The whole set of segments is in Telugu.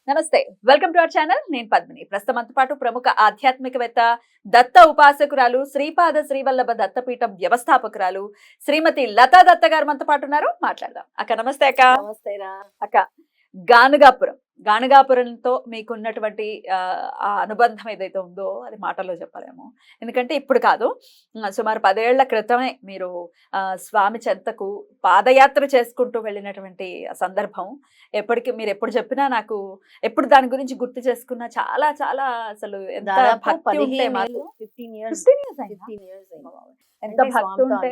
నమస్తే, వెల్కమ్ టు అవర్ ఛానల్. నేను పద్మిని. ప్రస్తుతం పాటు ప్రముఖ ఆధ్యాత్మికవేత్త, దత్త ఉపాసకురాలు, శ్రీపాద శ్రీవల్లభ దత్తపీఠం వ్యవస్థాపకురాలు శ్రీమతి లతా దత్త గారు మనతో పాటు ఉన్నారు. మాట్లాడదాం. అక్క నమస్తే. అక్క నమస్తేరా. అక్క, గాణగాపురంతో మీకున్నటువంటి ఆ అనుబంధం ఏదైతే ఉందో అది మాటల్లో చెప్పలేము. ఎందుకంటే ఇప్పుడు కాదు, సుమారు 10 ఏళ్ల క్రితమే మీరు స్వామి చెంతకు పాదయాత్ర చేసుకుంటూ వెళ్ళినటువంటి సందర్భం. మీరు ఎప్పుడు చెప్పినా నాకు ఎప్పుడు దాని గురించి గుర్తు చేసుకున్నా చాలా చాలా అసలు ఎంత భక్తి ఉంటే మాకు 15 years ఎంత భక్తి ఉంటే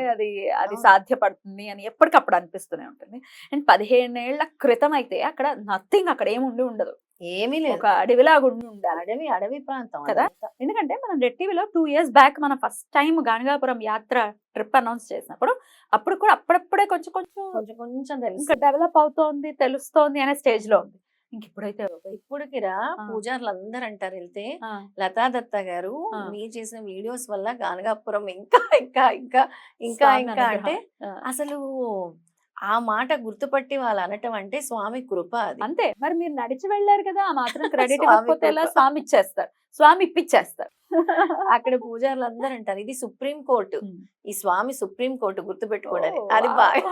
అది సాధ్యపడుతుంది అని ఎప్పటికప్పుడు అనిపిస్తూనే ఉంటుంది. అండ్ 15 ఏళ్ల క్రితం అయితే అక్కడ నథింగ్, అక్కడ ఏమి ఉండదు, ఏమీ లేదు, ఒక అడవిలాగా ఉండాలి. అడవి ప్రాంతం కదా. ఎందుకంటే మనం రెడ్ టీవీలో 2 years బ్యాక్ మనం ఫస్ట్ టైం గాణగాపురం యాత్ర ట్రిప్ అనౌన్స్ చేసినప్పుడు అప్పుడు కూడా అప్పుడప్పుడే కొంచెం ఇంకా డెవలప్ అవుతోంది, తెలుస్తోంది అనే స్టేజ్ లో ఉంది. ఇప్పుడుకిరా పూజారులు అందరు అంటారు వెళ్తే, లతా దత్త గారు మీరు చేసిన వీడియోస్ వల్ల గాణగాపురం ఇంకా ఇంకా ఇంకా ఇంకా ఇంకా అంటే అసలు ఆ మాట గుర్తుపట్టి వాళ్ళు అనటం అంటే స్వామి కృప. అది అంతే. మరి మీరు నడిచి వెళ్ళారు కదా, ఆ మాత్రం క్రెడిట్ ఇవ్వకపోతే ఎలా? స్వామి ఇచ్చేస్తారు, స్వామి ఇప్పించేస్తారు. అక్కడ పూజారులు అందరు అంటారు ఇది సుప్రీం కోర్టు, ఈ స్వామి సుప్రీం కోర్టు, గుర్తుపెట్టుకోవడానికి. అది బాగా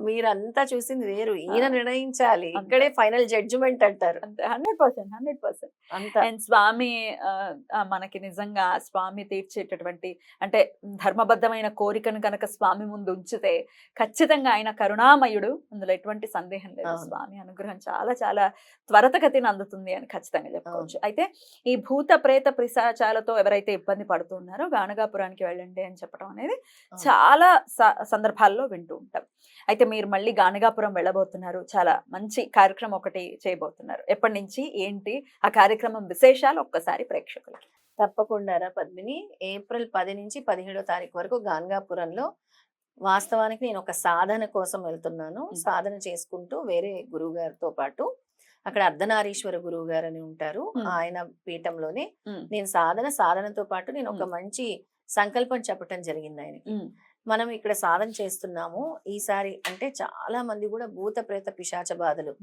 మీరంతా చూసింది వేరు, ఈయన నిర్ణయించాలి, ఇక్కడే ఫైనల్ జడ్జిమెంట్ అంటారు. 100%. అండ్ స్వామి మనకి నిజంగా స్వామి తీర్చేటటువంటి అంటే ధర్మబద్ధమైన కోరికను కనుక స్వామి ముందు ఉంచితే ఖచ్చితంగా ఆయన కరుణామయుడు, అందులో ఎటువంటి సందేహం లేదు. స్వామి అనుగ్రహం చాలా చాలా త్వరతగతిని అందుతుంది అని ఖచ్చితంగా చెప్పుకోవచ్చు. అయితే ఈ భూత ప్రేత పిశాచాలతో ఎవరైతే ఇబ్బంది పడుతున్నారో గాణగాపురానికి వెళ్ళండి అని చెప్పడం అనేది చాలా సందర్భాల్లో వింటూ ఉంటాం. అయితే మీరు మళ్ళీ గాణగాపురం వెళ్ళబోతున్నారు, చాలా మంచి కార్యక్రమం ఒకటి చేయబోతున్నారు. ఎప్పటి నుంచి, ఏంటి ఆ కార్యక్రమం విశేషాలు ఒక్కసారి ప్రేక్షకులకి? తప్పకుండా పద్మిని. ఏప్రిల్ 10 నుంచి 17వ తారీఖు వరకు గాణగాపురంలో వాస్తవానికి నేను ఒక సాధన కోసం వెళ్తున్నాను. సాధన చేసుకుంటూ వేరే గురువు గారితో పాటు అక్కడ అర్ధనారీశ్వర గురువు గారు అని ఉంటారు, ఆయన పీఠంలోనే నేను సాధనతో పాటు నేను ఒక మంచి సంకల్పం చెప్పటం జరిగింది ఆయనకి. మనం ఇక్కడ సాధన చేస్తున్నాము ఈసారి అంటే చాలా మంది కూడా భూత ప్రేత పిశాచ బాధలు,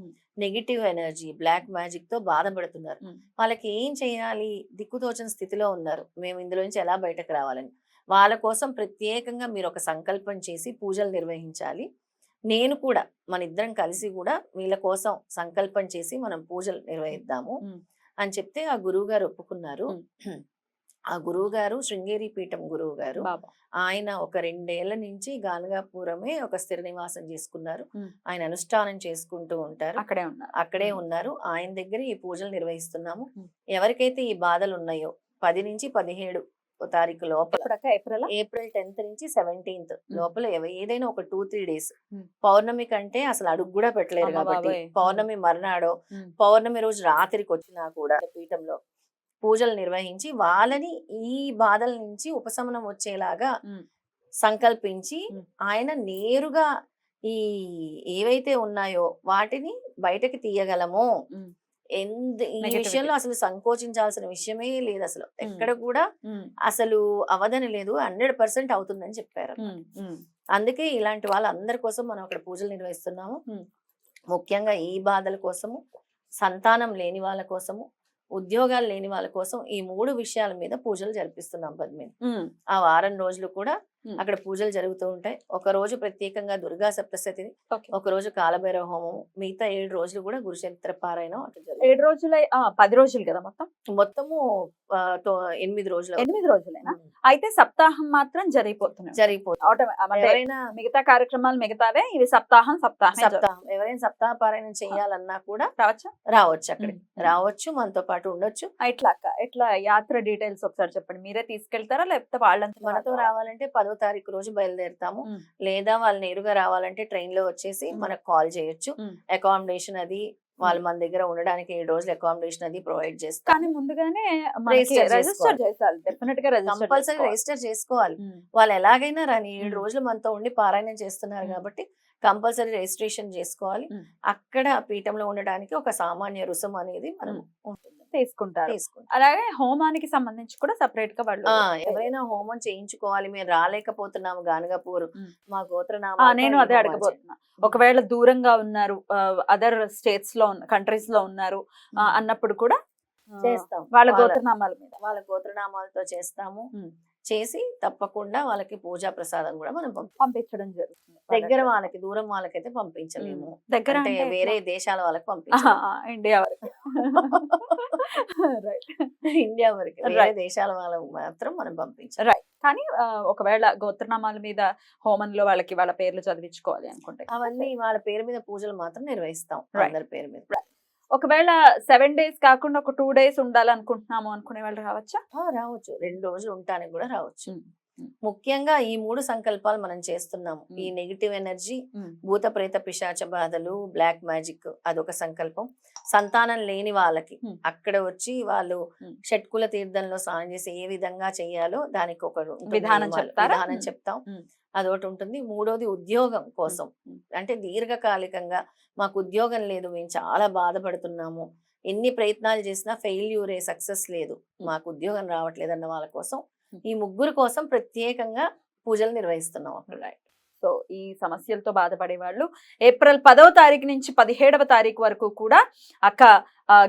నెగిటివ్ ఎనర్జీ, బ్లాక్ మ్యాజిక్ తో బాధపడుతున్నారు. వాళ్ళకి ఏం చేయాలి, దిక్కుతోచని స్థితిలో ఉన్నారు, మేము ఇందులో నుంచి ఎలా బయటకు రావాలని. వాళ్ళ కోసం ప్రత్యేకంగా మీరు ఒక సంకల్పం చేసి పూజలు నిర్వహించాలి. నేను కూడా మన ఇద్దరం కలిసి కూడా వీళ్ళ కోసం సంకల్పం చేసి మనం పూజలు నిర్వహిద్దాము అని చెప్తే ఆ గురువు గారు ఒప్పుకున్నారు. ఆ గురువు గారు శృంగేరి పీఠం గురువు గారు. ఆయన ఒక 2 ఏళ్ల నుంచి గాణగాపురమే ఒక స్థిర నివాసం చేసుకున్నారు. ఆయన అనుష్ఠానం చేసుకుంటూ ఉంటారు, అక్కడే ఉన్నారు. ఆయన దగ్గర ఈ పూజలు నిర్వహిస్తున్నాము. ఎవరికైతే ఈ బాధలు ఉన్నాయో 10 నుంచి 17 తారీఖు లోపల, ఏప్రిల్ 10th నుంచి 17th లోపల ఏదైనా ఒక 2-3 days, పౌర్ణమి కంటే అసలు అడుగు కూడా పెట్టలేరు కాబట్టి పౌర్ణమి మర్నాడో పౌర్ణమి రోజు రాత్రికి వచ్చినా కూడా పీఠంలో పూజలు నిర్వహించి వాళ్ళని ఈ బాధల నుంచి ఉపశమనం వచ్చేలాగా సంకల్పించి ఆయన నేరుగా ఈ ఏవైతే ఉన్నాయో వాటిని బయటకి తీయగలము. ఈ విషయంలో అసలు సంకోచించాల్సిన విషయమే లేదు, అసలు ఎక్కడ కూడా అసలు అవదని లేదు, 100% అవుతుందని చెప్పారు. అందుకే ఇలాంటి వాళ్ళందరి కోసం మనం అక్కడ పూజలు నిర్వహిస్తున్నాము. ముఖ్యంగా ఈ బాధల కోసము, సంతానం లేని వాళ్ళ కోసము, ఉద్యోగాలు లేని వాళ్ళ కోసం ఈ 3 విషయాల మీద పూజలు జరిపిస్తున్నాం పద్మిని. ఆ వారం రోజులు కూడా అక్కడ పూజలు జరుగుతూ ఉంటాయి. ఒక రోజు ప్రత్యేకంగా దుర్గా సప్తశతిని, ఒక రోజు కాలభైరవ హోమం, మిగతా 7 రోజులు కూడా గురుచరిత్ర పారాయణం. 7 రోజులు 10 రోజులు కదా మొత్తము 8 రోజులు. 8 రోజులేనా? అయితే సప్తాహం మాత్రం జరిగిపోతుంది. ఎవరైనా మిగతా కార్యక్రమాలు మిగతావే, ఇవి సప్తాహం. ఎవరైనా సప్తాహ పారాయణం చేయాలన్నా కూడా రావచ్చు, అక్కడికి రావచ్చు, మనతో పాటు ఉండొచ్చు. ఎట్లా యాత్ర డీటెయిల్స్ ఒకసారి చెప్పండి. మీరే తీసుకెళ్తారా లేకపోతే వాళ్ళంతా? మనతో రావాలంటే 10వ తారీఖు రోజు బయలుదేరుతాము, లేదా వాళ్ళు నేరుగా రావాలంటే ట్రైన్ లో వచ్చేసి మనకు కాల్ చేయొచ్చు. అకామిడేషన్ అది వాళ్ళు మన దగ్గర ఉండడానికి 7 రోజులు అకామిడేషన్ అది ప్రొవైడ్ చేస్తారు. కానీ ముందుగానే కంపల్సరీ రిజిస్టర్ చేసుకోవాలి. వాళ్ళు ఎలాగైనా రాని 7 రోజులు మనతో ఉండి పారాయణం చేస్తున్నారు కాబట్టి కంపల్సరీ రిజిస్ట్రేషన్ చేసుకోవాలి. అక్కడ పీఠంలో ఉండడానికి ఒక సామాన్య రుసుము అనేది మనం ఉంటుంది. తీసుకుంటారు. తీసుకుంటాం. అలాగే హోమానికి సంబంధించి కూడా సెపరేట్ గా వాళ్ళు ఎవరైనా హోమం చేయించుకోవాలి, మేము రాలేకపోతున్నాము గానగాపూర్, ఉమ్. మా ఆ, గోత్రనామాలతో నేను ఈ అదే హోమాలు అడగబోతున్నా. ఒకవేళ దూరంగా ఉన్నారు, అదర్ స్టేట్స్ లో కంట్రీస్ లో ఉన్నారు అన్నప్పుడు కూడా చేస్తాం. వాళ్ళ వాళ్ళ గోత్రనామాల మీద వాళ్ళ గోత్రనామాలతో చేస్తాము. ఉమ్. చేసి తప్పకుండా వాళ్ళకి పూజా ప్రసాదం కూడా మనం పంపించడం జరుగుతుంది. దగ్గర వాళ్ళకి, దూరం వాళ్ళకైతే పంపించలేము. దగ్గర అంటే అంటే వేరే ఎట్లా? దేశాల వాళ్ళకి ఆహా, పంపించలేము. ఇండియా వరకు. రైట్. ఇండియా వరకు, వేరే రైట్. దేశాల వాళ్ళకి మాత్రం మనం పంపించాలి. రైట్. కానీ ఒకవేళ గోత్రనామాల మీద హోమంలో వాళ్ళకి వాళ్ళ పేర్లు చదివించుకోవాలి అనుకుంటే అవన్నీ వాళ్ళ పేరు మీద పూజలు మాత్రం నిర్వహిస్తాం, Right. అందరి పేరు మీద. ఒకవేళ 7 days కాకుండా ఒక 2 days ఉండాలనుకుంటున్నాము అనుకునే వాళ్ళు రావచ్చా? రావచ్చు, 2 రోజులు ఉండటానికి కూడా రావచ్చు. ఉమ్. ముఖ్యంగా ఈ 3 సంకల్పాలు మనం చేస్తున్నాము. ఉమ్. ఈ నెగిటివ్ ఎనర్జీ, ఉమ్. భూత ప్రేత పిశాచ బాధలు, బ్లాక్ మ్యాజిక్, అదొక సంకల్పం. సంతానం లేని వాళ్ళకి ఉమ్. అక్కడ వచ్చి వాళ్ళు ఉమ్. షట్కుల తీర్థంలో స్నానం చేసి ఏ విధంగా చేయాలో దానికి ఒక ఉంటుంది, విధానం నియమాలు. చెప్తారా? విధానం ఉమ్. చెప్తాం. ఉమ్. అదొకటి ఉంటుంది. మూడోది ఉద్యోగం కోసం, ఉమ్. అంటే దీర్ఘకాలికంగా మాకు ఉద్యోగం లేదు, మేము చాలా బాధపడుతున్నాము, ఎన్ని ప్రయత్నాలు చేసినా ఫెయిల్యూరే, సక్సెస్ లేదు, మాకు ఉద్యోగం రావట్లేదు అన్న వాళ్ళ కోసం, ఈ 3 కోసం ప్రత్యేకంగా పూజలు నిర్వహిస్తున్నాం అక్కడ. రైట్. సో ఈ సమస్యలతో బాధపడే వాళ్ళు ఏప్రిల్ 10వ తారీఖు నుంచి 17వ తారీఖు వరకు కూడా అక్క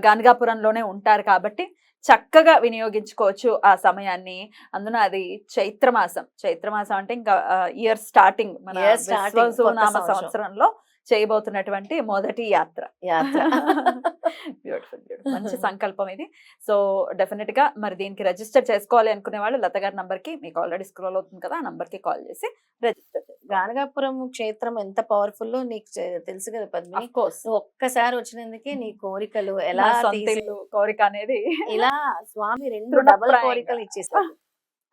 గానగాపురంలోనే ఉంటారు కాబట్టి చక్కగా వినియోగించుకోవచ్చు ఆ సమయాన్ని. అందున అది చైత్రమాసం అంటే ఇంకా ఇయర్ స్టార్టింగ్, మన Year starting, కొత్త విశ్వసునామ సంవత్సరం. సంవత్సరంలో చేయబోతున్నటువంటి మొదటి యాత్ర. యాత్ర. బ్యూటిఫుల్, మంచి సంకల్పం ఇది. సో డెఫినెట్ గా మరి దీనికి రిజిస్టర్ చేసుకోవాలి అనుకునే వాళ్ళు లత గారి నంబర్ కి, మీకు ఆల్రెడీ స్క్రోల్ అవుతుంది కదా, ఆ నంబర్ కి కాల్ చేసి రిజిస్టర్ చేసుకోవాలి. గానగాపురం క్షేత్రం ఎంత పవర్ఫుల్ నీకు తెలుసు కదా పద్మిని. Of course. నువ్వు ఒక్కసారి వచ్చినందుకే నీ కోరికలు ఎలా నా సొంత తీసి- ఇల్లు కోరిక అనేది ఇలా స్వామి 2 తృణప్రాయంగా. డబల్ కోరికలు ఇచ్చేస్తారు.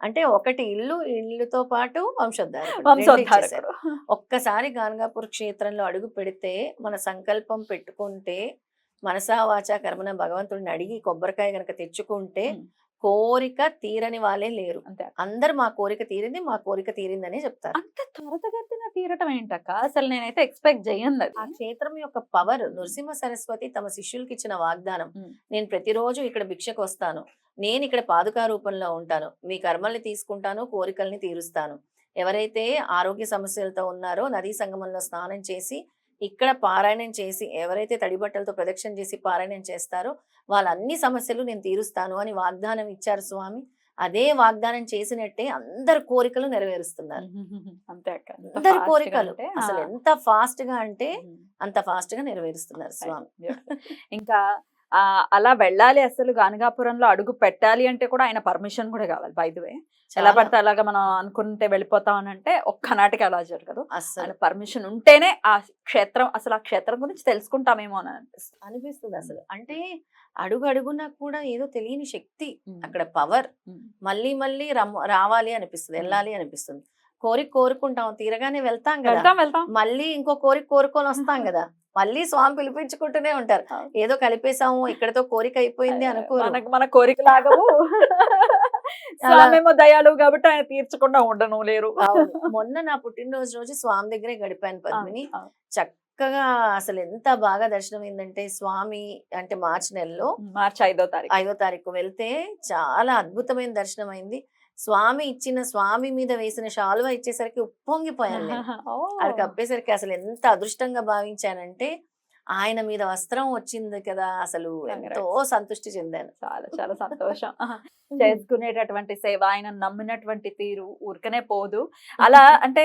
అంటే ఒకటి ఇల్లుతో పాటు వంశోద్ధారకుడు, రెండు వంశోద్ధారకుడు. ఇచ్చేశారు. ఒక్కసారి గానగాపూర్ క్షేత్రంలో అడుగు పెడితే, మన సంకల్పం పెట్టుకుంటే, మనసా వాచా కర్మన భగవంతుడిని అడిగి కొబ్బరికాయ గనక తెచ్చుకుంటే, ఉమ్. కోరిక తీరని వాళ్ళే లేరు. అంతే. అందరు మా కోరిక తీరింది, మా కోరిక తీరిందని చెప్తారు. అంత త్వరతగతిన తీరటం ఏంటక్క? అసలు నేనైతే ఎక్స్పెక్ట్ చేయను ఆ క్షేత్రం యొక్క పవర్, నృసింహ సరస్వతి తమ శిష్యులకి ఇచ్చిన వాగ్దానం, ఉమ్. నేను ప్రతిరోజు ఇక్కడ భిక్షకు వస్తాను, నేను ఇక్కడ పాదుకా రూపంలో ఉంటాను, మీ కర్మల్ని తీసుకుంటాను, కోరికల్ని తీరుస్తాను. ఎవరైతే ఆరోగ్య సమస్యలతో ఉన్నారో నదీ సంగమంలో స్నానం చేసి, ఇక్కడ పారాయణం చేసి, ఎవరైతే తడి బట్టలతో ప్రదక్షిణ చేసి పారాయణం చేస్తారో వాళ్ళ అన్ని సమస్యలు నేను తీరుస్తాను అని వాగ్దానం ఇచ్చారు స్వామి. అదే వాగ్దానం చేసినట్టే అందరి కోరికలు నెరవేరుస్తున్నారు. అంతే అక్క. ఎంత అందరి fast గా కోరికలు అంటే, అసలు ఎంత ఫాస్ట్ గా అంటే ఉమ్. అంత ఫాస్ట్ గా నెరవేరుస్తున్నారు స్వామి. ఇంకా అలా వెళ్ళాలి, అసలు గానగాపురంలో అడుగు పెట్టాలి అంటే కూడా ఆయన పర్మిషన్ కూడా కావాలి. బై ది వే, ఎలా చాలా. పడితే అలాగా మనం అనుకుంటే వెళ్ళిపోతాం అని అంటే ఒక్కనాటికి అలా జరగదు. అస్సలు ఆయన పర్మిషన్ ఉంటేనే ఆ క్షేత్రం, అసలు ఆ క్షేత్రం గురించి తెలుసుకుంటామేమో అని అనిపిస్తుంది. అనిపిస్తుంది అసలు. అంటే అడుగు అడుగునా కూడా ఏదో తెలియని శక్తి, ఉమ్. అక్కడ పవర్. ఉమ్. మళ్ళీ మళ్ళీ రావాలి అనిపిస్తుంది, వెళ్ళాలి అనిపిస్తుంది. కోరుకుంటాం, తీరగానే వెళ్తాం కదా, వెళ్తాం. మళ్ళీ ఇంకో కోరుకొని వస్తాం కదా, మళ్ళీ స్వామి పిలిపించుకుంటూనే ఉంటారు. ఏదో కలిపేసాము, ఇక్కడతో కోరిక అయిపోయింది అనుకోరు. మన కోరికలాగవు. స్వామేమో దయాళువు కాబట్టి ఆయన తీర్చకుండా ఉండను లేరు. అవును. మొన్న నా పుట్టినరోజు రోజు స్వామి దగ్గరే గడిపాను పద్మిని. చక్కగా అసలు ఎంత బాగా దర్శనం అయిందంటే, స్వామి అంటే మార్చి నెలలో మార్చి 5వ తారీఖు 5వ తారీఖు వెళ్తే చాలా అద్భుతమైన దర్శనం అయింది. స్వామి మీద వేసిన శాలువా ఇచ్చేసరికి ఉప్పొంగిపోయాను నేను. అది కప్పేసరికి అసలు ఎంత అదృష్టంగా భావించానంటే, ఆయన మీద వస్త్రం వచ్చింది కదా, అసలు ఎంతో సంతృష్టి చెందాను. చాలా చాలా సంతోషం. చేసుకునేటటువంటి సేవ, ఆయన నమ్మినటువంటి తీరు ఊరికనే పోదు. అలా అంటే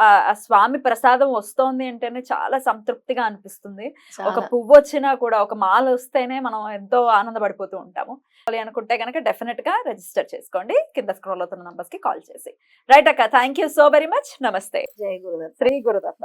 ఆ స్వామి ప్రసాదం వస్తోంది అంటేనే చాలా సంతృప్తిగా అనిపిస్తుంది. ఒక పువ్వు వచ్చినా కూడా, ఒక మాల వస్తేనే మనం ఎంతో ఆనందపడిపోతూ ఉంటాము. అనుకుంటే కనుక డెఫినెట్ గా రిజిస్టర్ చేసుకోండి, కింద స్క్రోల్ అవుతున్న నంబర్స్ కి కాల్ చేసి. రైట్ అక్క, thank you so very much. నమస్తే. జై గురుదత్త. శ్రీ గురుదత్త.